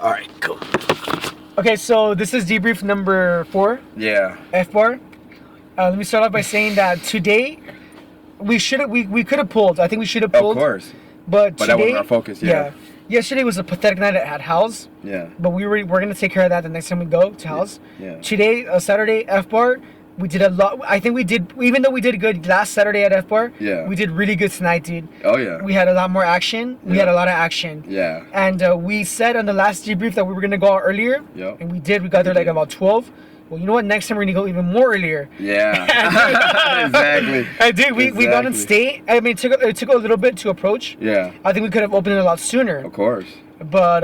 All right, cool. Okay, so this is debrief number 4. Yeah. F bar. Let me start off by saying that today we could have pulled. I think we should have pulled. Of course. But But today, that wasn't our focus. Yeah. Yesterday was a pathetic night at Hal's. Yeah. But we're gonna take care of that the next time we go to Hal's. Yeah. Today, Saturday, F bar. We did a lot. I think we did, even though we did good last Saturday at F bar. Yeah. We did really good tonight, dude. Oh yeah. We had a lot more action. We had a lot of action. Yeah. And we said on the last debrief that we were gonna go out earlier. Yep. And we did. We got there like about 12. Well, you know what? Next time we're gonna go even more earlier. Yeah. Exactly. I did. We got in state. I mean, it took a little bit to approach. Yeah. I think we could have opened it a lot sooner. Of course. But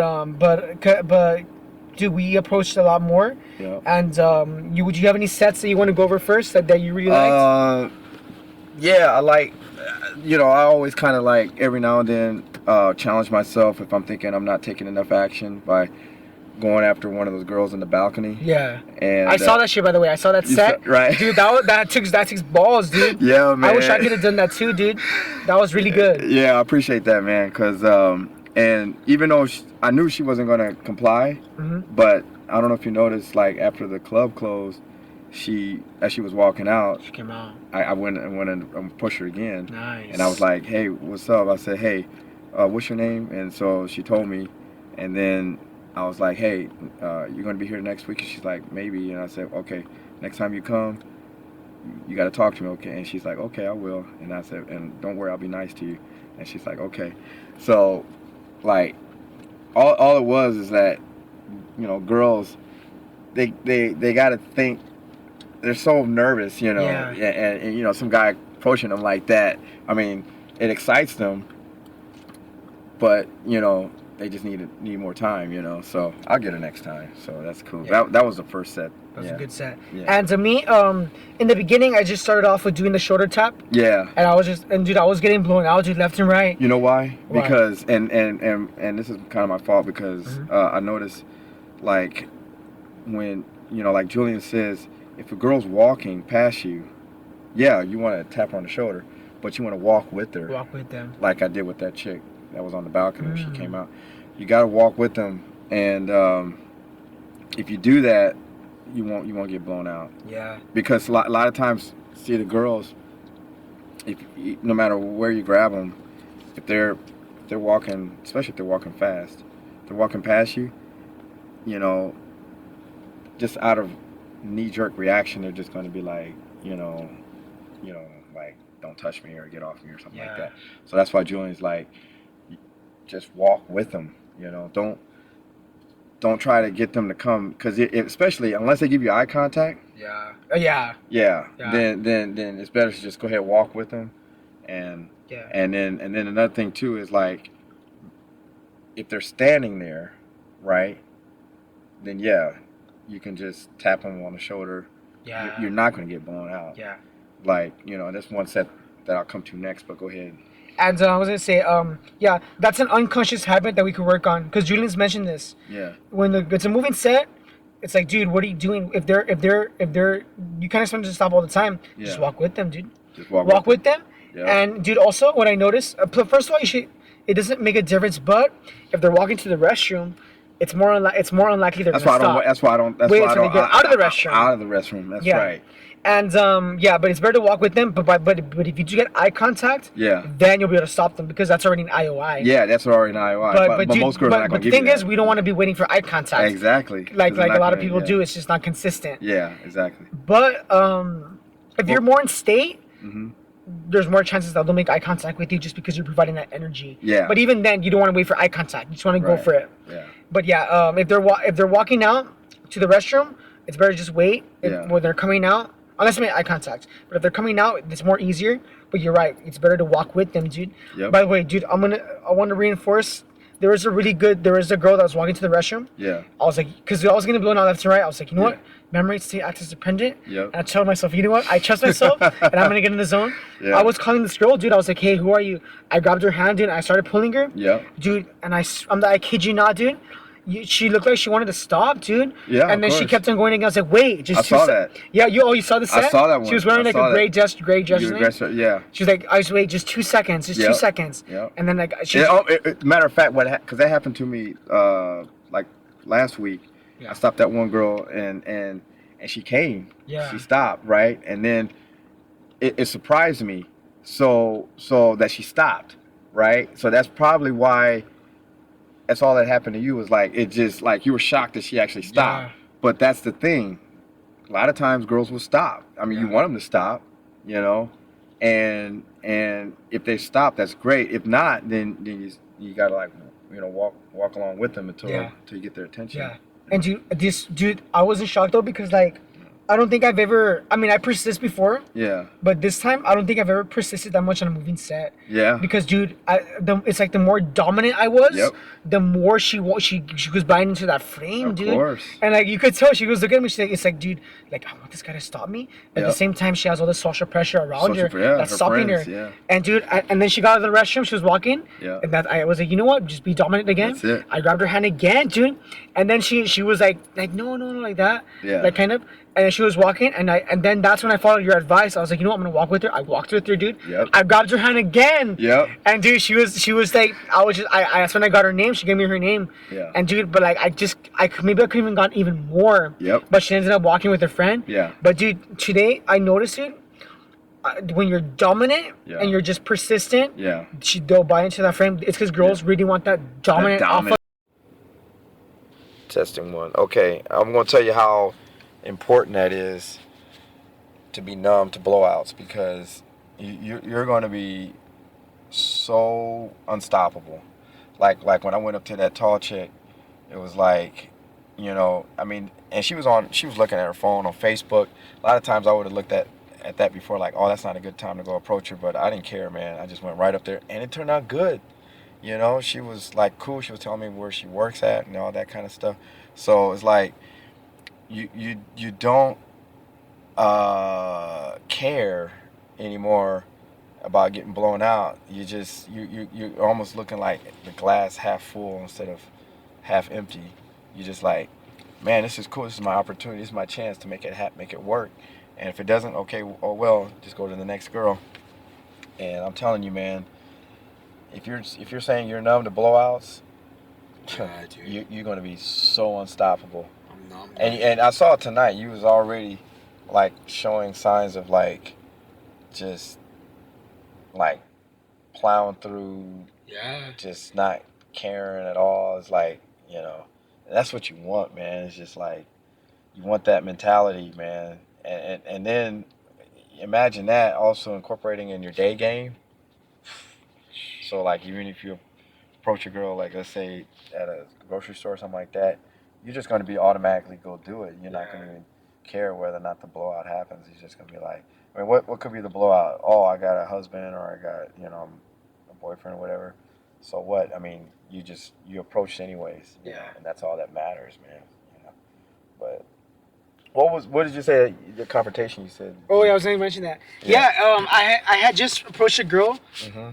dude, we approached a lot more. Yeah. And would you have any sets that you want to go over first that you really liked? Yeah, I like. I always kind of like every now and then challenge myself if I'm thinking I'm not taking enough action by going after one of those girls in the balcony. Yeah. And I saw that shit, by the way. I saw that set. Right. Dude, that takes balls, dude. Yeah, man. I wish I could have done that too, dude. That was really good. Yeah, I appreciate that, man. Cause and even though I knew she wasn't gonna comply, but I don't know if you noticed, like after the club closed, as she was walking out, She came out. I went and pushed her again. Nice. And I was like, hey, what's up? I said, hey, what's your name? And so she told me, and then I was like, hey, you're gonna be here next week? And she's like, maybe. And I said, okay, next time you come, you gotta talk to me, okay? And she's like, okay, I will. And I said, and don't worry, I'll be nice to you. And she's like, okay. So, like, all it was is that, girls, they gotta think, they're so nervous, Yeah. and some guy approaching them like that. I mean, it excites them, but they just need more time, so I'll get it next time. So that's cool. Yeah. That was the first set. That was a good set. Yeah. And to me, in the beginning, I just started off with doing the shoulder tap. Yeah. And dude, I was getting blown out, dude, left and right. You know why? Why? Because and this is kind of my fault because I noticed, like, when like Julian says, if a girl's walking past you, yeah, you want to tap her on the shoulder, but you want to walk with her. Walk with them. Like I did with that chick that was on the balcony when she came out. You got to walk with them, and if you do that, you won't get blown out. Yeah. Because a lot of times, see the girls, no matter where you grab them, if they're walking, especially if they're walking fast, if they're walking past you, just out of knee-jerk reaction, they're just going to be like, like, don't touch me or get off me or something like that. So that's why Julian's like, just walk with them. Don't try to get them to come, because especially unless they give you eye contact. Yeah. Yeah. Then it's better to just go ahead and walk with them, and then another thing too is, like, if they're standing there, right, then you can just tap them on the shoulder. Yeah. You're not going to get blown out. Yeah. Like, that's one set that I'll come to next, but go ahead. And I was gonna say, that's an unconscious habit that we could work on, because Julian's mentioned this. Yeah. When it's a moving set, it's like, dude, what are you doing? If they're, you kind of sometimes stop all the time. Yeah. Just walk with them, dude. Just walk with them. Yeah. And dude, also what I noticed, first of all, it doesn't make a difference, but if they're walking to the restroom, it's more unlikely they're gonna stop. That's why I don't. Wait until they get out of the restroom. Out of the restroom. That's right. And but it's better to walk with them. But if you do get eye contact, then you'll be able to stop them, because that's already an IOI. Yeah, that's already an IOI. But most girls are not going to give you that. But the thing is, we don't want to be waiting for eye contact. Exactly. Like a lot of people do. It's just not consistent. Yeah, exactly. But if you're more in state, there's more chances that they'll make eye contact with you, just because you're providing that energy. Yeah. But even then, you don't want to wait for eye contact. You just want to go for it. Yeah. But if they're walking out to the restroom, it's better to just wait when they're coming out. Unless they make eye contact. But if they're coming out, it's more easier. But you're right. It's better to walk with them, dude. Yep. By the way, dude, I want to reinforce. There was a girl that was walking to the restroom. Yeah. I was like, because I was getting blown out left and right. I was like, you know what? Memory state access dependent. Yep. And I told myself, you know what? I trust myself, and I'm gonna get in the zone. Yeah. I was calling this girl, dude. I was like, hey, who are you? I grabbed her hand, dude. And I started pulling her. Yeah. Dude, and I kid you not, dude. She looked like she wanted to stop, dude. Yeah, and then she kept on going again. I was like, wait, just I saw that. Yeah, you saw the set? I saw that one. She was wearing like a gray dress. Yeah. She was like, I was wait, just 2 seconds, just 2 seconds. Yeah. And then like matter of fact, because that happened to me like last week. Yeah. I stopped that one girl, and she came. Yeah. She stopped, right? And then it surprised me, so that she stopped, right? So that's probably why. That's all that happened to you, was like, it just, like, you were shocked that she actually stopped. Yeah. But that's the thing. A lot of times girls will stop. I mean, you want them to stop, you know, and if they stop, that's great. If not, then you gotta, like, you know, walk along with them until you get their attention. Yeah. And dude, I wasn't shocked though, because like, I don't think I've ever. I mean, I persist before. Yeah. But this time, I don't think I've ever persisted that much on a moving set. Yeah. Because, dude, it's like the more dominant I was, the more she was buying into that frame, dude. Of course. And like you could tell, she was looking at me. She's like, it's like, dude, like, I want this guy to stop me. At the same time, she has all this social pressure around her that's stopping her. Yeah. And dude, and then she got out of the restroom. She was walking. Yeah. And I was like, you know what? Just be dominant again. That's it. I grabbed her hand again, dude. And then she was like no, like that. Yeah. Like kind of. And then she was walking, and then that's when I followed your advice. I was like, you know what, I'm gonna walk with her. I walked with her, dude. Yep. I grabbed her hand again. Yep. And dude, she was like, that's when I got her name. She gave me her name. Yeah. And dude, but like, maybe I could even got even more. Yep. But she ended up walking with her friend. Yeah. But dude, today I noticed it. When you're dominant and you're just persistent, they'll buy into that frame. It's because girls really want that dominant alpha. Testing one. Okay, I'm gonna tell you how important that is to be numb to blowouts, because you're going to be so unstoppable. Like when I went up to that tall chick, it was like, you know, I mean, and she was looking at her phone on Facebook. A lot of times I would have looked at that before, like, oh, that's not a good time to go approach her, but I didn't care, man. I just went right up there, and it turned out good. You know, she was like cool. She was telling me where she works at and all that kind of stuff. So it's like, you don't care anymore about getting blown out. You're almost looking like the glass half full instead of half empty. You're just like, man, this is cool. This is my opportunity. This is my chance to make it work. And if it doesn't, okay, oh well, just go to the next girl. And I'm telling you, man, if you're saying you're numb to blowouts, you're going to be so unstoppable. And I saw tonight you was already like showing signs of like just like plowing through, just not caring at all. It's like, you know, that's what you want, man. It's just like you want that mentality, man. And then imagine that also incorporating in your day game. So like even if you approach a girl, like let's say at a grocery store or something like that, you're just going to be automatically go do it. You're not going to even care whether or not the blowout happens. You're just going to be like, I mean, what could be the blowout? Oh, I got a husband, or I got, you know, a boyfriend or whatever. So what? I mean, you approach anyways. You know, and that's all that matters, man. You know. But what did you say? The confrontation you said. Oh yeah, I was going to mention that. Yeah. I had just approached a girl. Mm-hmm.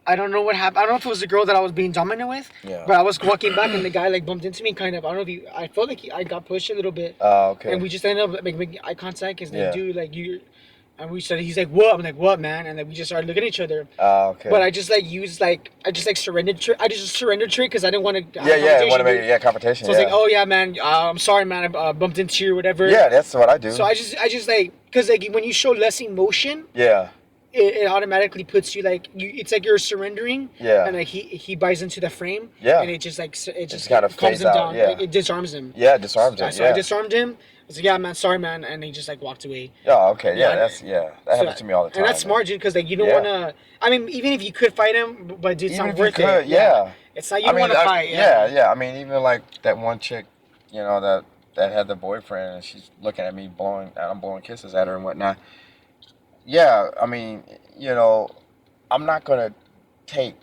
I don't know what happened. I don't know if it was the girl that I was being dominant with. Yeah. But I was walking back and the guy like bumped into me kind of. I don't know if I felt like I got pushed a little bit. Oh, okay. And we just ended up like making eye contact. He's like, dude, like you. And we started. He's like, what? I'm like, what, man? And then we just started looking at each other. Oh, okay. But I just like surrendered. I just surrendered to it because I didn't want to. I want to make it confrontation. So I was like, oh yeah, man. I'm sorry, man. I bumped into you or whatever. Yeah, that's what I do. So I just like, because like when you show less emotion. Yeah. It automatically puts you like it's like you're surrendering. Yeah. And like he buys into the frame. Yeah. And it just kind of calms him down. Yeah. Like, it disarms him. Yeah, disarms him. So I disarmed him. I was like, yeah, man, sorry, man, and he just like walked away. Oh, okay, that happens to me all the time. And that's smart, dude, because like you don't want to. I mean, even if you could fight him, but dude, it's not worth it. Yeah. It's not. You don't want to fight. Yeah. I mean, even like that one chick, you know, that had the boyfriend, and she's looking at me I'm blowing kisses at her and whatnot. Yeah, I mean, you know, I'm not gonna take,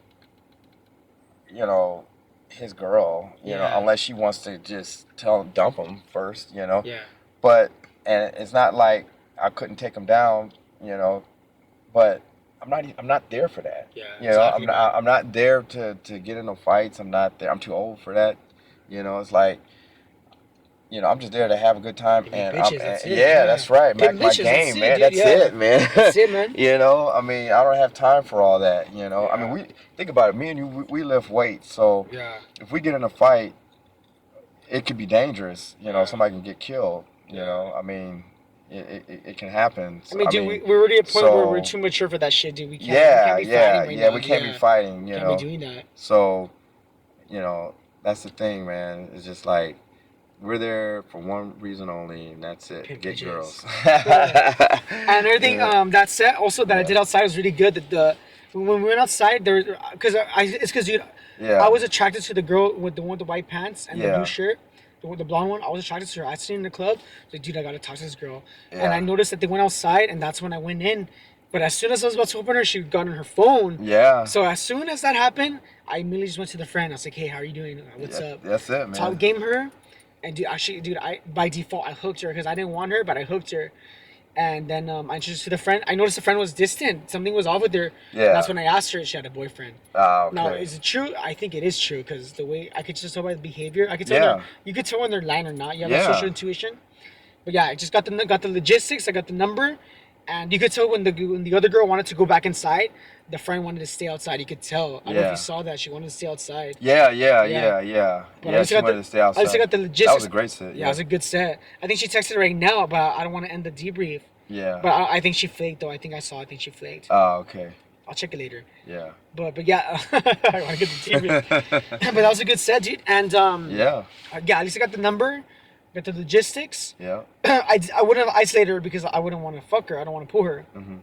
you know, his girl, you know, unless she wants to just dump him first, you know. Yeah. But and it's not like I couldn't take him down, you know, but I'm not there for that. Yeah. You know, I'm not there to get into fights. I'm not there. I'm too old for that. You know, it's like, you know, I'm just there to have a good time, and that's right, man. My game, man. That's it, man. That's it, man. You know, I mean, I don't have time for all that. You know, I mean, we think about it. Me and you, we lift weights, so if we get in a fight, it could be dangerous. You know, Yeah. somebody can get killed. You know, I mean, it can happen. I mean, dude, we're already at a point where we're too mature for that shit, dude. We can't be fighting right now. We can't be fighting. You can't know, be doing that. So, you know, that's the thing, man. It's just like we're there for one reason only, and that's it. Pimp Get bitches. girls. And everything that set also that I did outside was really good. That when we went outside there, because it's because dude, I was attracted to the girl with the one with the white pants and the blue shirt. The blonde one, I was attracted to her. I seen in the club, like, dude, I gotta talk to this girl. And I noticed that they went outside, and that's when I went in. But as soon as I was about to open her, she got on her phone. Yeah. So as soon as that happened, I immediately just went to the friend. I was like, hey, how are you doing? What's up? That's it, man. Top game her, and dude, I by default I hooked her because I didn't want her, but I hooked her. And then I introduced her to the friend. I noticed the friend was distant. Something was off with her. Yeah. That's when I asked her if she had a boyfriend. Okay. Now, is it true? I think it is true because the way I could just tell by the behavior. I could tell you could tell when they're lying or not. You have a social intuition. But yeah, I just got the logistics. I got the number, and you could tell when the other girl wanted to go back inside. The friend wanted to stay outside. You could tell. I don't know if you saw that. She wanted to stay outside. Yeah. She wanted to stay outside. I just got the logistics. That was a great set. Yeah, it was a good set. I think she texted right now, but I don't want to end the debrief. Yeah. But I think she flaked though. I think she flaked. Oh, okay. I'll check it later. Yeah. But yeah, I want to get the debrief. But that was a good set, dude. And at least I got the number, got the logistics. Yeah. I wouldn't have isolated her because I wouldn't want to fuck her. I don't want to pull her. Mm-hmm.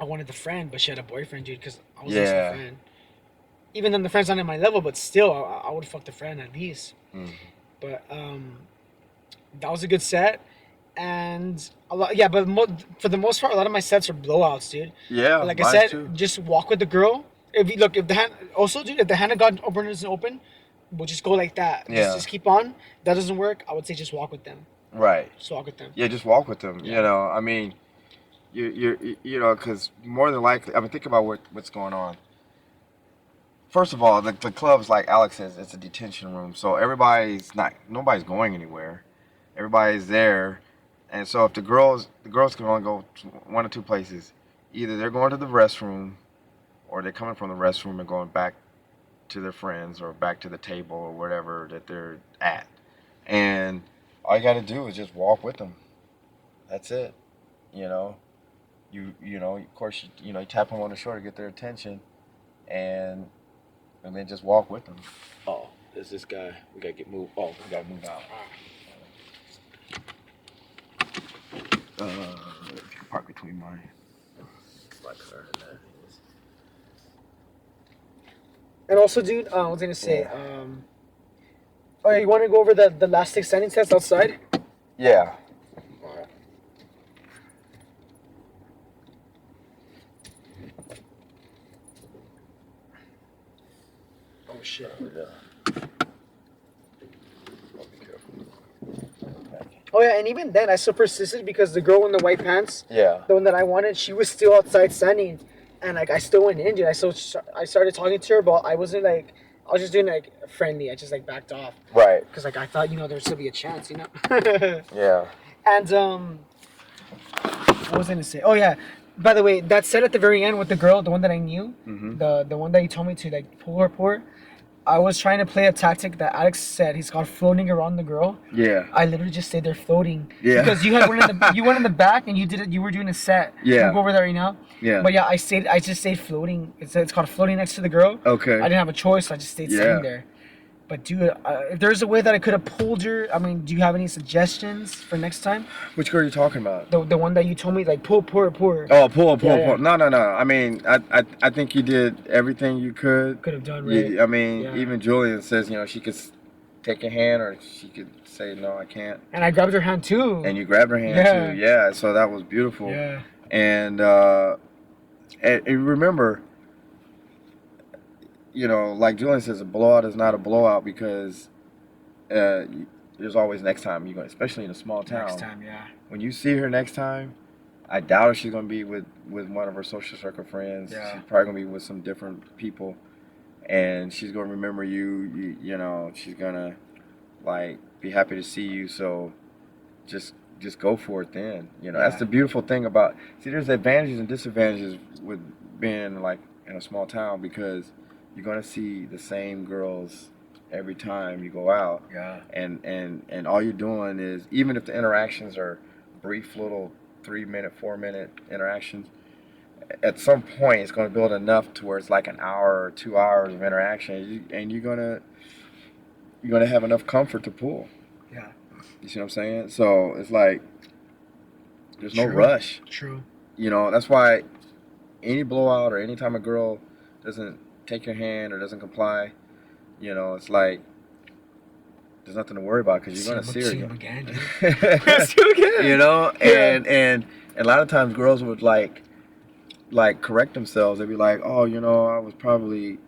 I wanted the friend, but she had a boyfriend, dude. Because I was into the friend. Even then, the friend's not at my level, but still, I would fuck the friend at least. Mm-hmm. But that was a good set. And a lot, but for the most part, a lot of my sets are blowouts, dude. Yeah, like I said, just walk with the girl. If the hand also, dude, if the hand of God opener isn't open, we'll just go like that. Yeah. Just keep on. If that doesn't work, I would say just walk with them. Right. Just walk with them. Yeah, just walk with them. Yeah. You know, I mean, you know, because more than likely, I mean, think about what's going on. First of all, the club's like Alex says, it's a detention room, so nobody's going anywhere. Everybody's there. And so if the girls can only go one or two places. Either they're going to the restroom or they're coming from the restroom and going back to their friends or back to the table or whatever that they're at. And all you got to do is just walk with them. That's it. You know, you know, of course, you tap them on the shoulder to get their attention and then just walk with them. Oh, there's this guy. We got to move out. Park between my car and that. And also, dude, I was gonna say, you want to go over the last 6 standing test outside? Yeah. Alright. Oh shit. Oh yeah, and even then I still persisted because the girl in the white pants, the one that I wanted, she was still outside standing, and like I still went in, dude. I started talking to her, but I wasn't like, I was just doing like friendly. I just like backed off, right? Because like I thought, there'd still be a chance, Yeah. And what was I gonna say? Oh yeah, by the way, that set at the very end with the girl, the one that I knew, the one that he told me to like pull her. I was trying to play a tactic that Alex said. He's called floating around the girl. Yeah. I literally just stayed there floating. Yeah. Because you went in the back and you were doing a set. Yeah. We'll go over that right now. Yeah. But yeah, I just stayed floating. It's called floating next to the girl. Okay. I didn't have a choice, so I just stayed sitting there. But dude, if there's a way that I could have pulled her, I mean, do you have any suggestions for next time? Which girl are you talking about? The one that you told me, like, pull her. Oh, pull. No. I mean, I think you did everything you could. Could have done, right? I mean, even Julian says, she could take a hand or she could say, no, I can't. And I grabbed her hand, too. And you grabbed her hand, too. Yeah, so that was beautiful. Yeah. And remember, like Julian says, a blowout is not a blowout because there's always next time. You're going, especially in a small town. Next time, yeah. When you see her next time, I doubt if she's going to be with one of her social circle friends. Yeah. She's probably going to be with some different people, and she's going to remember you. She's going to like be happy to see you. So just go for it then. That's the beautiful thing about. See, there's advantages and disadvantages with being like in a small town because you're going to see the same girls every time you go out. Yeah. And all you're doing is, even if the interactions are brief little 3-minute, 4-minute interactions, at some point it's going to build enough to where it's like an hour or 2 hours of interaction, and you're gonna have enough comfort to pull. Yeah. You see what I'm saying? So it's like there's no True. rush. True. You know, that's why any blowout or any time a girl doesn't take your hand or doesn't comply, you know, it's like there's nothing to worry about because you're gonna see her again. You know, Yeah. and a lot of times girls would like correct themselves. They'd be like, oh, you know, I was probably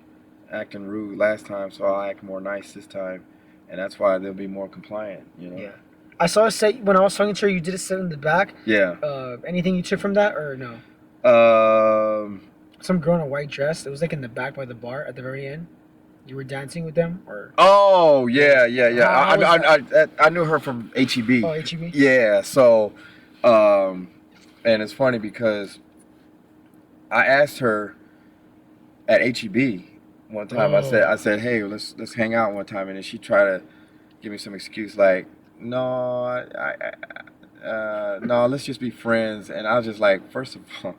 acting rude last time, so I'll act more nice this time, and that's why they'll be more compliant. You know. Yeah. I saw a set when I was talking to her. You did a set in the back. Yeah. Anything you took from that or no? Some girl in a white dress. It was like in the back by the bar at the very end. You were dancing with them, or? Oh yeah. I knew her from HEB. Oh, HEB. Yeah. So, and it's funny because I asked her at HEB one time. I said, hey, let's hang out one time, and then she tried to give me some excuse like, no, no, let's just be friends. And I was just like, first of all,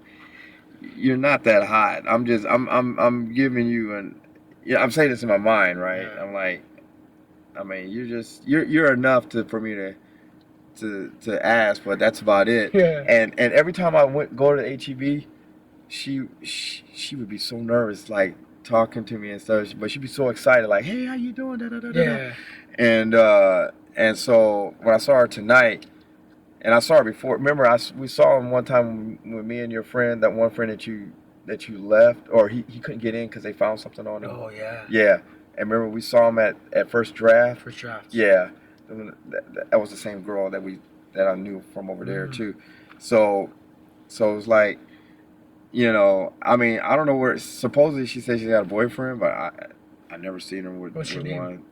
you're not that hot. I'm giving you I'm saying this in my mind, right? Yeah. I'm like, I mean, you're enough for me to ask, but that's about it. Yeah. And every time I go to the HEB, she would be so nervous, like talking to me and stuff, but she'd be so excited, like, hey, how you doing? Da, da, da, Yeah. And so when I saw her tonight, and I saw her before, remember we saw him one time with me and your friend, that one friend that you left, or he couldn't get in because they found something on him. Oh yeah. Yeah. And remember we saw him at first draft. First draft. Yeah. That was the same girl that I knew from over there too. So it was like, you know, I mean, I don't know where. Supposedly she said she got a boyfriend, but I never seen her with name? one.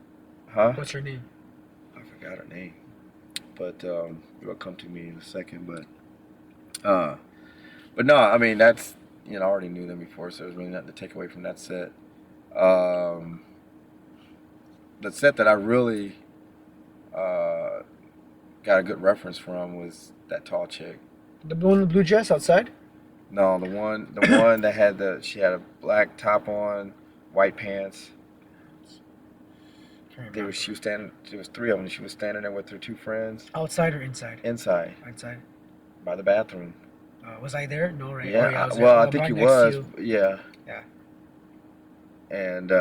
Huh? What's her name? I forgot her name, but it'll come to me in a second. But no, I mean that's, you know, I already knew them before, so there's really nothing to take away from that set. The set that I really got a good reference from was that tall chick. The one in the blue dress outside? No, the one that she had a black top on, white pants. There was three of them. She was standing there with her two friends. Outside or inside? Inside. Inside. By the bathroom. Was I there? No, right? Yeah. Oh, yeah, I was well, there. I think you was. Yeah. Yeah. And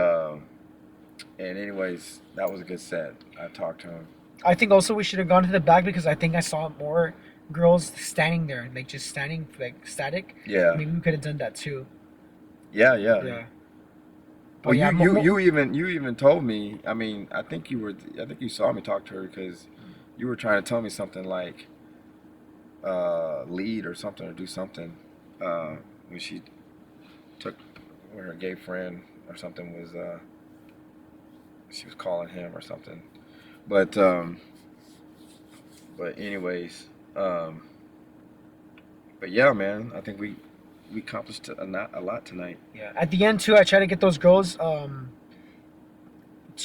anyways, that was a good set. I talked to him. I think also we should have gone to the back because I think I saw more girls standing there, like just standing, like static. Yeah. Maybe we could have done that too. Yeah. Yeah. Well, you even told me. I mean, I think you saw me talk to her because you were trying to tell me something like lead or something, or do something when she took, when her gay friend or something was she was calling him or something. But anyways, but yeah, man, I think we accomplished a lot tonight. Yeah. At the end too, I tried to get those girls to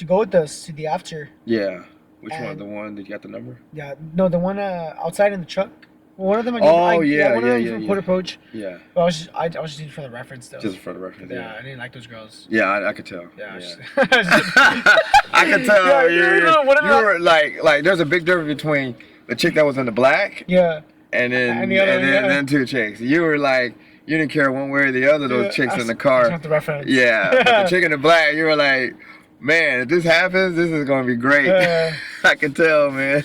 go with us to the after. Yeah. Which one? The one that you got the number? Yeah. No, the one outside in the truck. Well, one of them. One of them from Porter Poach. Yeah. But I was just doing it for the reference though. Just for the reference. Yeah, I didn't like those girls. Yeah, I could tell. Yeah. I could tell. Yeah, you were like, there's a big difference between the chick that was in the black. Yeah. And then two chicks. You were like, you didn't care one way or the other. Those chicks in the car. Not the reference. Yeah. But the chick in the black, you were like, man, if this happens, this is gonna be great. I can tell, man.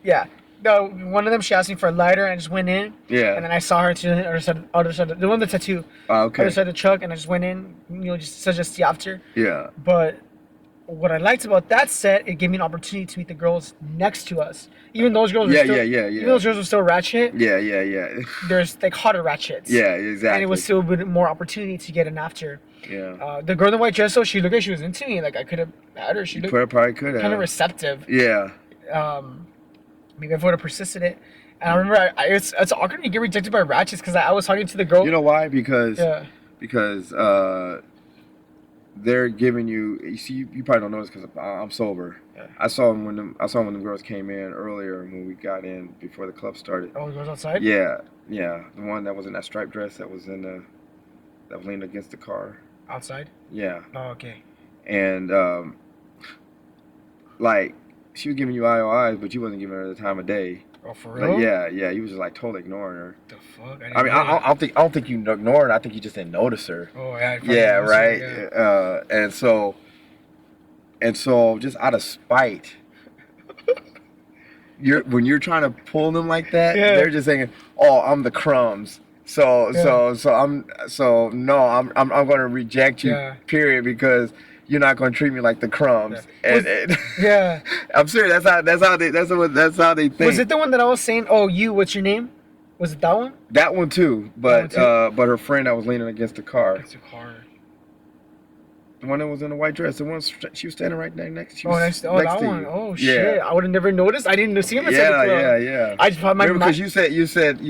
Yeah, no, one of them, she asked me for a lighter, and I just went in. Yeah. And then I saw her to the other side, the one with the tattoo. Oh, okay. Other side of the truck, and I just went in, just the after. Yeah. But what I liked about that set, it gave me an opportunity to meet the girls next to us. Even those girls were Even those girls were still ratchet. Yeah. There's like hotter ratchets. Yeah, exactly. And it was still a bit more opportunity to get an after. Yeah. The girl in the white dress, though, she looked like she was into me. Like I could have had her. She looked probably could have. kind of receptive. Yeah. Maybe if I would have persisted it. And I remember it's awkward when you get rejected by ratchets because I was talking to the girl. You know why? Because they're giving you. You see, you probably don't notice because I'm sober. Yeah. I saw them when the girls came in earlier when we got in before the club started. Oh, the girls outside. Yeah, the one that was in that striped dress that was leaned against the car. Outside. Yeah. Oh, okay. And like she was giving you IOIs, but you wasn't giving her the time of day. Oh, for real? But yeah, you was just like totally ignoring her. The fuck? I don't think you ignored her. I think you just didn't notice her. Oh yeah. Yeah, right. Her, yeah. And so just out of spite, when you're trying to pull them like that, they're just saying, "Oh, I'm the crumbs." I'm going to reject you. Period, because you're not going to treat me like the crumbs. Yeah. I'm serious. That's how they think. Was it the one that I was saying? Oh, what's your name? Was it that one? That one too, but her friend that was leaning against the car. Against the car. The one that was in the white dress. The one she was standing right next. Next that one. You. Oh shit! Yeah. I would have never noticed. I didn't see him inside the club. Yeah. I just because you said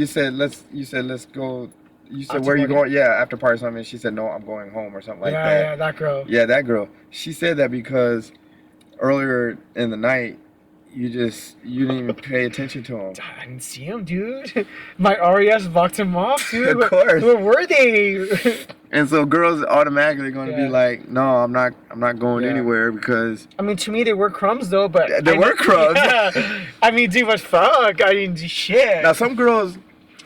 let's go. You said where are you going? Yeah, after party or something. She said no, I'm going home or something like that. Yeah, that girl. Yeah, that girl. She said that because earlier in the night you didn't even pay attention to him. I didn't see him, dude. My RES blocked him off, dude. Of course. Where were they? And so girls automatically going to be like, no, I'm not going anywhere because. I mean, to me they were crumbs though, but they were crumbs. Yeah. I mean, dude, what fuck? I mean, shit. Now some girls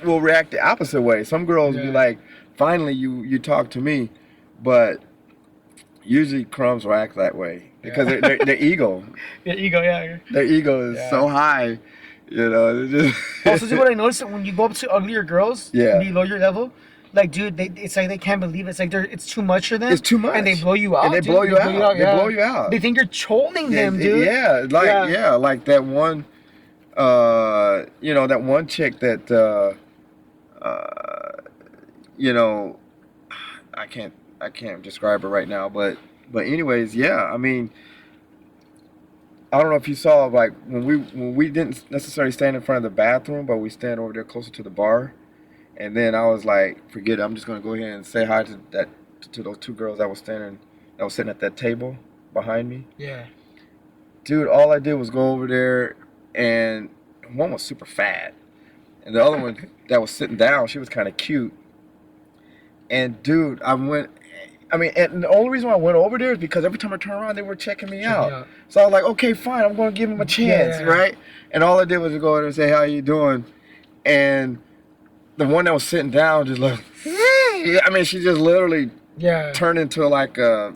will react the opposite way. Some girls be like, finally you talk to me, but usually crumbs will act that way because their ego. Their ego, yeah. Their ego is so high, you know. Also, dude, what I noticed when you go up to uglier girls, below your level, like, dude, it's like they can't believe it. It's like it's too much for them. It's too much, and they blow you out. And they blow you out. They blow you out. They think you're trolling them, dude. Like that one, that one chick that, I can't describe her right now, but anyways, I mean, I don't know if you saw, like, when we didn't necessarily stand in front of the bathroom, but we stand over there closer to the bar, and then I was like, forget it, I'm just gonna go ahead and say hi to those two girls that was sitting at that table behind me. Yeah. Dude, all I did was go over there, and one was super fat, and the other one that was sitting down, she was kind of cute. And dude, and the only reason why I went over there is because every time I turned around, they were checking me out. So I was like, okay, fine, I'm going to give them a chance, right? And all I did was go over and say, how you doing? And the one that was sitting down just like, she just literally turned into like a,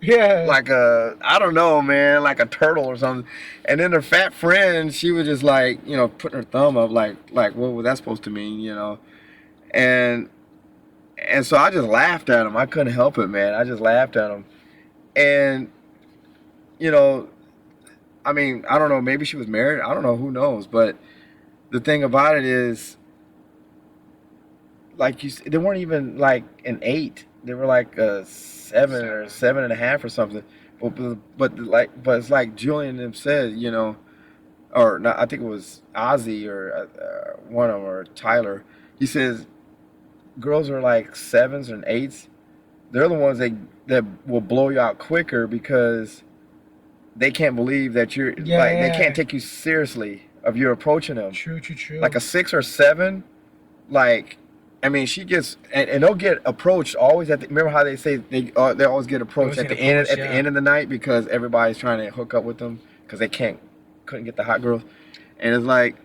I don't know, man, like a turtle or something. And then her fat friend, she was just like, putting her thumb up, like what was that supposed to mean, And so I just laughed at him. I couldn't help it, man. I just laughed at him. And, I don't know. Maybe she was married. I don't know. Who knows? But the thing about it is, like they weren't even like an 8. They were like a 7 or 7.5 or something. But it's like Julian said, or not, I think it was Ozzy or one of them, or Tyler. He says, girls are like 7s and 8s. They're the ones that will blow you out quicker because they can't believe that you're they can't take you seriously if you're approaching them. True. Like a 6 or 7, she gets and they'll get approached always remember how they say they always get approached at the end of the night because everybody's trying to hook up with them because they couldn't get the hot girls, and it's like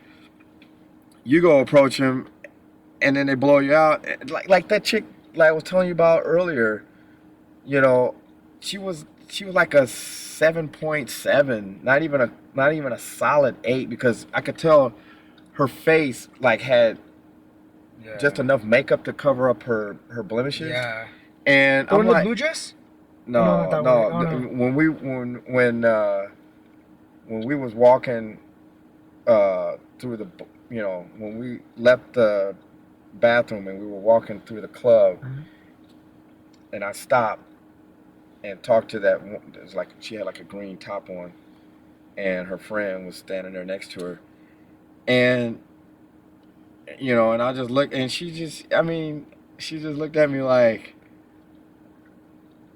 you go approach them. And then they blow you out, like that chick, like I was telling you about earlier. She was like a 7.7, not even a solid 8, because I could tell her face like had just enough makeup to cover up her blemishes. Yeah. And I'm like, the blue dress? No. When we was walking through the, when we left the bathroom and we were walking through the club, and I stopped and talked to that one. It was like she had like a green top on, and her friend was standing there next to her, and and I just looked, and she just looked at me like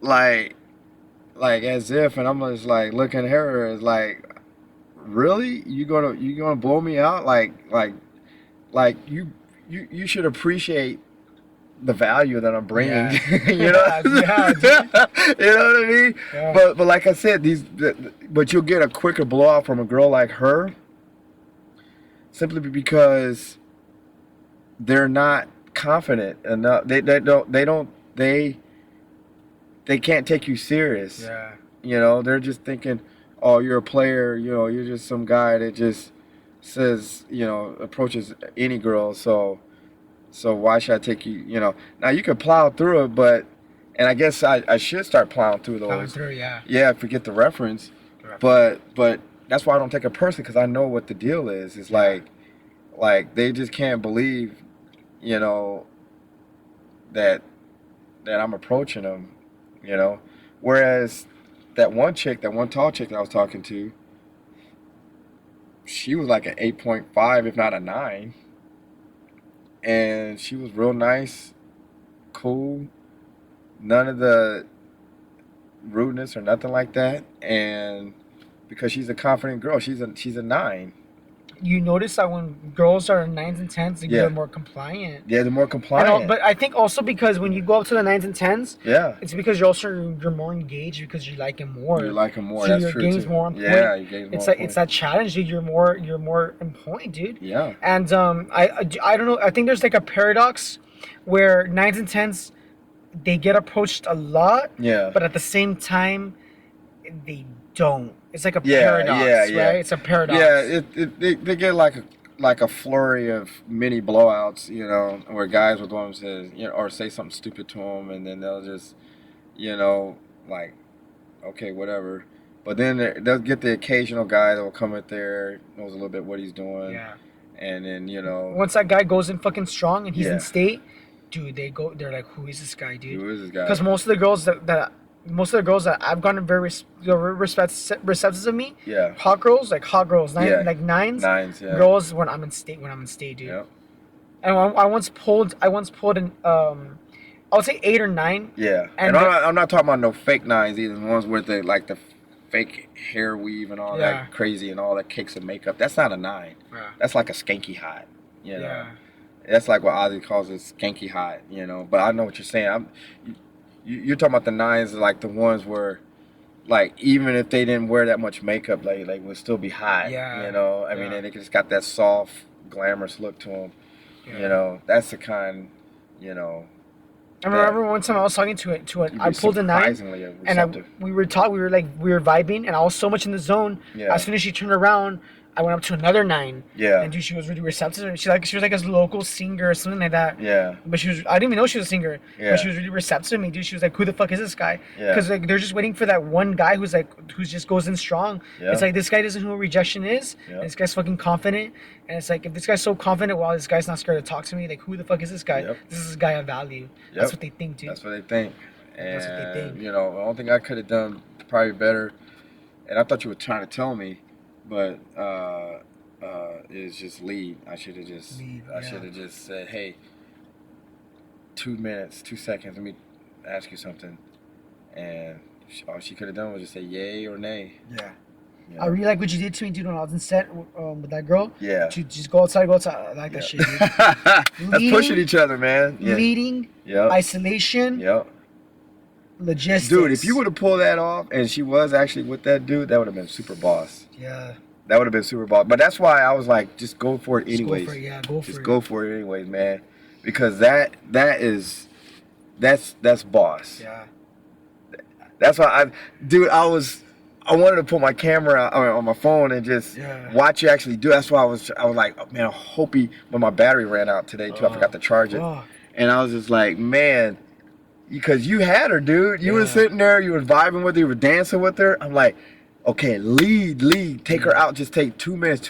like as if, and I'm just like looking at her as like, really, you gonna blow me out? Like you should appreciate the value that I'm bringing. Yeah. You know, Yeah, dude. You know what I mean? Yeah. But like I said, but you'll get a quicker blowout from a girl like her, simply because they're not confident enough. They can't take you serious. Yeah. You know, they're just thinking, oh, you're a player. You know, you're just some guy that just says, you know, approaches any girl. So why should I take you? You know, now you can plow through it, and I guess I should start plowing through those. Plowing through, yeah. Yeah, forget the reference. But that's why I don't take it personally, because I know what the deal is. It's like they just can't believe, you know, that I'm approaching them, you know. Whereas that one tall chick that I was talking to, she was like an 8.5, if not a 9. And she was real nice, cool, none of the rudeness or nothing like that. And because she's a confident girl, she's a 9. You notice that when girls are 9s and 10s, they're more compliant. Yeah, they're more compliant. But I think also because when you go up to the 9s and 10s, it's because you're more engaged because you like him more. You like him more. So That's your true game's too. more on point. Yeah, your game's more on point. It's that challenge, dude. You're more in point, dude. Yeah. And I don't know. I think there's like a paradox where 9s and 10s, they get approached a lot. Yeah. But at the same time, they don't. It's like a paradox, right? It's a paradox. Yeah, they get like a flurry of mini blowouts, you know, where guys will go and say, you know, or say something stupid to them, and then they'll just, you know, like, okay, whatever. But then they'll get the occasional guy that will come in there, knows a little bit what he's doing. Yeah. And then, you know, once that guy goes in fucking strong and he's in state, dude, they're like, who is this guy, dude? Who is this guy? Because most of the girls that I've gotten very receptive of me, hot girls, like 9s, girls when I'm in state, dude. Yeah. And I once pulled an I would say 8 or 9. Yeah, and I'm not talking about no fake 9s either. The ones with the fake hair weave and all that crazy and all that kicks and makeup. That's not a 9. Yeah. That's like a skanky hot. You know. Yeah. That's like what Ozzy calls it, skanky hot. You know. But I know what you're saying. You're talking about the 9s, like the ones where, like, even if they didn't wear that much makeup, like would still be hot. Yeah. You know, I mean, they just got that soft, glamorous look to them. Yeah. You know, that's the kind, you know. I remember one time I was talking to it. I pulled a 9, and we were vibing, and I was so much in the zone. Yeah. As soon as she turned around, I went up to another 9. Yeah. And dude, she was really receptive. She was like a local singer or something like that. Yeah. But I didn't even know she was a singer. Yeah. But she was really receptive to me, dude. She was like, who the fuck is this guy? Yeah. Because like they're just waiting for that one guy who just goes in strong. Yeah. It's like this guy doesn't know what rejection is. Yeah. This guy's fucking confident. And it's like, if this guy's so confident, well, this guy's not scared to talk to me. Like, who the fuck is this guy? Yep. This is this guy of value. Yep. That's what they think, dude. That's what they think. And that's what they think. You know, the only thing I could have done probably better, and I thought you were trying to tell me, but is just lead. I should have just said, hey, 2 minutes, 2 seconds, let me ask you something. And all she could have done was just say yay or nay. Yeah. You know? I really like what you did to me, dude, when I was in set with that girl. Yeah. To just go outside. I like that shit, dude. That's pushing each other, man. Yeah. Leading. Yep. Isolation. Yep. Logistics. Dude, if you would have pulled that off and she was actually with that dude, that would have been super boss. Yeah. That would have been super boss. But that's why I was like, just go for it anyways. Just go for it anyways, man. Because that's boss. Yeah. That's why I wanted to put my camera on my phone and just watch you actually do it. That's why I was like, oh, man, I hope when my battery ran out today too, I forgot to charge it. And I was just like, man, because you had her, dude. You were sitting there, you were vibing with her, you were dancing with her. I'm like, okay, lead, take her out. Just take 2 minutes.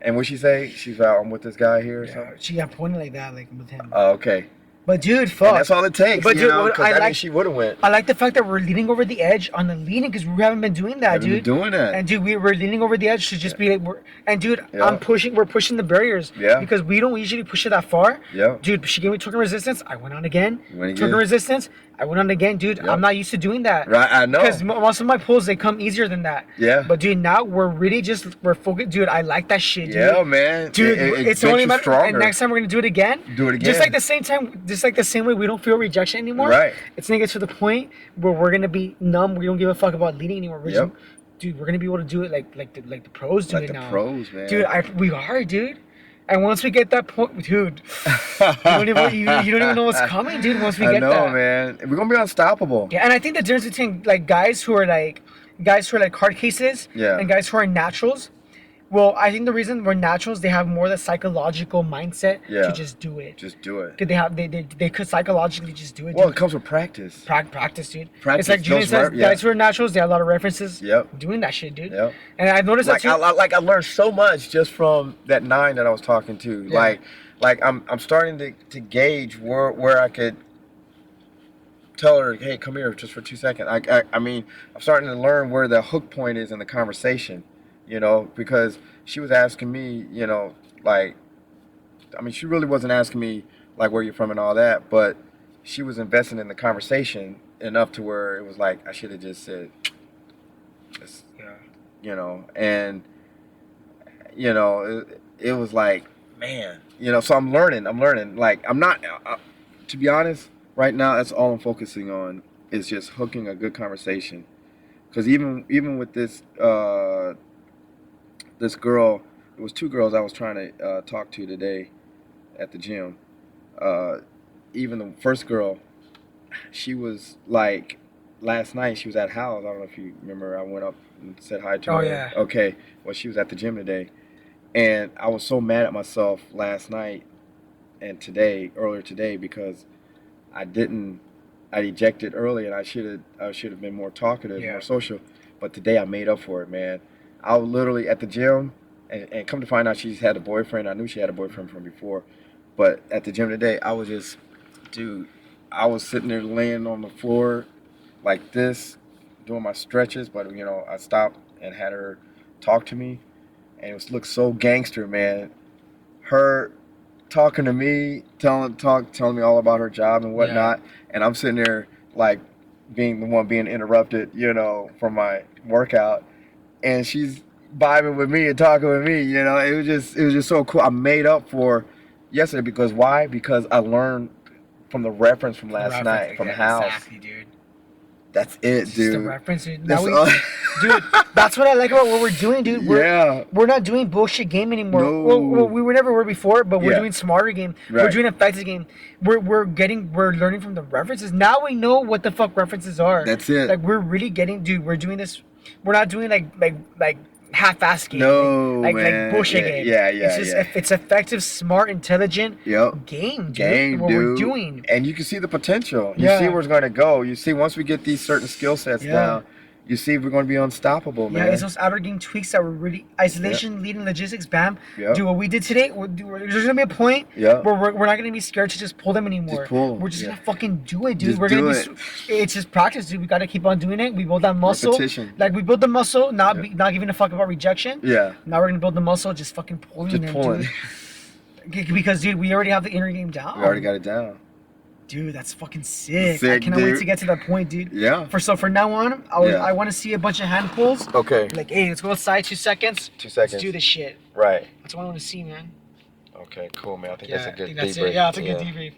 And what'd she say? She's like, I'm with this guy here or something? She got pointed like that, like with him. Oh, okay. But dude, fuck. And that's all it takes. But you dude, know, because I that like, means she would have went. I like the fact that we're leaning over the edge on the leaning because we haven't been doing that, dude. Been doing that. And dude, we're leaning over the edge to just be like, and dude, Yeah. we're pushing the barriers. Yeah. Because we don't usually push it that far. Yeah. Dude, she gave me token resistance. I went on again. Went Token again. resistance. I went on again, dude. Yeah. I'm not used to doing that. Right, I know. Because most of my pulls they come easier than that. Yeah. But dude, now we're focused. Dude, I like that shit, dude. Yeah, man. Dude, it's only matter. stronger. And next time we're gonna do it again. Do it again. Just like the same way we don't feel rejection anymore. Right. It's gonna get to the point where we're gonna be numb. We don't give a fuck about leading anymore. Yep. Dude, we're gonna be able to do it like the pros do Like it the now. pros, man. Dude, we are, dude. And once we get that point, dude, you don't even know what's coming, dude. Once we get that, I know, man. We're gonna be unstoppable. Yeah, and I think the difference between like guys who are like hard cases, Yeah. and guys who are naturals. Well, I think the reason we're naturals, they have more the psychological mindset to just do it. Just do it. Cause they could psychologically just do it. Well, dude. it comes with practice. Practice, dude. Practice, It's like Julian says, yeah. guys who are naturals, they have a lot of references. Yep. Doing that shit, dude. Yep. And I've noticed Like that too. I learned so much just from that 9 that I was talking to. Yeah. Like I'm starting to gauge where I could tell her, hey, come here just for 2 seconds. I mean, I'm starting to learn where the hook point is in the conversation, you know, because she was asking me, you know, like, I mean, she really wasn't asking me like where you're from and all that, but she was investing in the conversation enough to where it was like I should have just said, you know, and you know, it was like, man, you know, so I'm learning. Like, I'm not, to be honest, right now, that's all I'm focusing on is just hooking a good conversation. Because even with this this girl, it was 2 girls I was trying to talk to today at the gym. Even the first girl, she was like, last night she was at House. I don't know if you remember. I went up and said hi to her. Oh, yeah. Okay. Well, she was at the gym today. And I was so mad at myself last night and earlier today, because I ejected early, and I should have been more talkative, more social. But today I made up for it, man. I was literally at the gym, and come to find out she's had a boyfriend. I knew she had a boyfriend from before. But at the gym today, I was just, dude, I was sitting there laying on the floor like this, doing my stretches. But, you know, I stopped and had her talk to me. And it looked so gangster, man. Her talking to me, telling me all about her job and whatnot. Yeah. And I'm sitting there like being the one being interrupted, you know, from my workout. And she's vibing with me and talking with me, you know. It was just so cool. I made up for yesterday because why? Because I learned from the reference from last night from House. Exactly, dude. That's it, dude. Just the reference, dude. Dude, that's what I like about what we're doing, dude. We're not doing bullshit game anymore. No. Well, we were never before, but we're doing smarter game. Right. We're doing effective game. We're learning from the references. Now we know what the fuck references are. That's it. Like, we're really getting, dude. We're doing this. We're not doing like half-ass game. No, like bullshit yeah, game. Yeah. It's effective, smart, intelligent game, dude. What we're doing. And you can see the potential. You see where it's going to go. You see once we get these certain skill sets down, you see we're going to be unstoppable, man. Yeah, it's those outer game tweaks that were really isolation, leading logistics, bam. Dude, what we did today, there's going to be a point where we're not going to be scared to just pull them anymore. Just pull. We're just going to fucking do it, dude. Just It's just practice, dude. We got to keep on doing it. We build that muscle. Repetition. Like, we build the muscle, not giving a fuck about rejection. Yeah. Now we're going to build the muscle, just fucking pulling Just pulling. Dude. Because, dude, we already have the inner game down. We already got it down. Dude, that's fucking sick. I cannot wait to get to that point, dude. Yeah. For now on, I want to see a bunch of hand pulls. Okay. Like, hey, let's go outside 2 seconds. 2 seconds. Let's do this shit. Right. That's what I want to see, man. Okay, cool, man. I think that's a good debrief. It. Yeah, that's a good debrief.